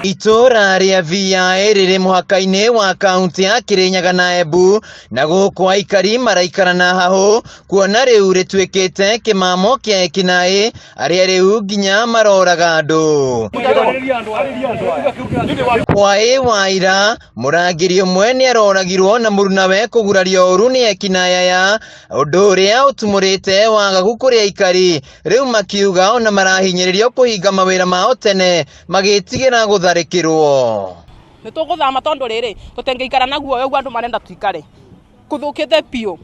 Itura ria VI riri muhaka-ini wa kaunti ya Kirinyaga na Embu na guku aikari maraikarana haho kuona riu ritwikite kimamo kia ekinaĩ aria riu nginya maroraga andu. Hwaĩ wa ira murangĩri ũmwe ni aroragirwo na mũrunawe kũgurario ũru ni ekinaĩ aya, ũndũ ũrĩa ũtumũrĩte wagagu kũrĩ aikari riu makiuga ona marahinyĩrĩrio kũhinga mawĩra mao tene magĩtigĩra gũtharĩkĩrwo. Nĩtũgũthama tondũ rĩrĩ tũtingĩikara naguo ũguo andũ marenda tuikare kuthũkĩte piũ.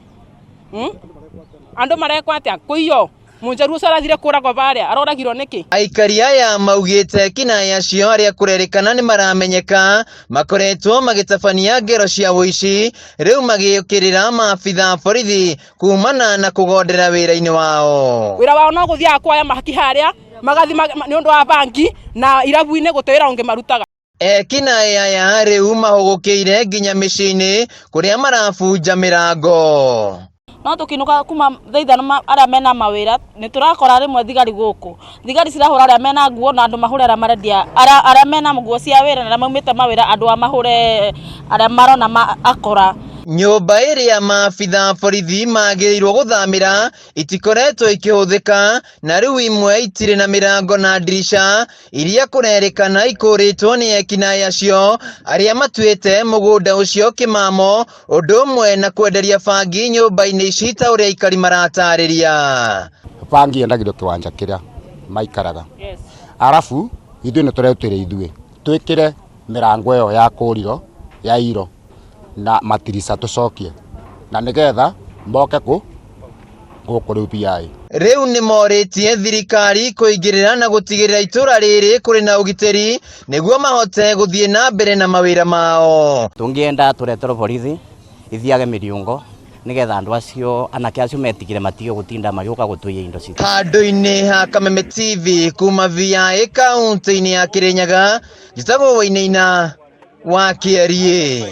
Andũ marekwo atĩa kũiywo Mũnjaruo ũcio arathire kũragwo barĩa aroragirwo nĩkĩ? Aikari aya maugĩte ekinaĩ acio arĩa kũrerĩkana nĩ maramenyeka makoretwo magĩtabania ngero cia ũici rĩu magĩũkĩrĩra maabitha borithi kumana na kũgondera wĩra-inĩ wao. Wĩra wao no gũthiaga kuoya mahaki harĩa magathi nĩ ũndũ wa banki na irabu-inĩ gũtwĩra ũngĩ marutaga. Ekinaĩ aya rĩu mahũgũkĩire nginya mĩciĩ-inĩ kũrĩa marabunja mĩrango. No tukinuka kuma thaithana aria mena mawira ni turakora rimwe thigari guku thigari cirahura aria mena nguo na andu mahure aria marendia aria mena nguo cia wira na maumite mawira andu amahure aria marona akora. Nyũmba ĩrĩa maabitha borithi magĩrĩirwo gũthamĩra itikoretwo ikĩhũthĩka na rĩu imwe itirĩ na mĩrango na ndirisha iria kũrerĩkana ikũrĩtwo nĩ ekinaĩ acio arĩa matuĩte mũgũnda ũcio kĩmamo ũndũ ũmwe na kwenderia bangi nyũmba-inĩ ici ta ũrĩa aikari maratarĩria. Bangi yendagĩrio kĩwanja kĩrĩa maikaraga. Arabu ithuĩ nĩ tũretwĩra ithuĩ twĩkĩre mĩrango ĩyo ya kũriro ya iro na matirisa tucokie na nigetha moke gũkũ rĩu BI. Rĩu nĩ morĩtie thirikari kũingĩrĩra na gũtigĩrĩra itũra rĩrĩ kũrĩ na ũgitĩri nĩguo mahote gũthiĩ na mbere na mawĩra mao. Tũngĩenda tũreterwo borithi ithiage mĩriungo nigetha andũ acio anake acio metigĩre matige gũtinda magĩũka gũtũiya indo citũ. Handũ-inĩ ha Kameme TV kuma VI kaunti-inĩ ya Kirinyaga, njĩtagwo Wainaina wa Kĩarie.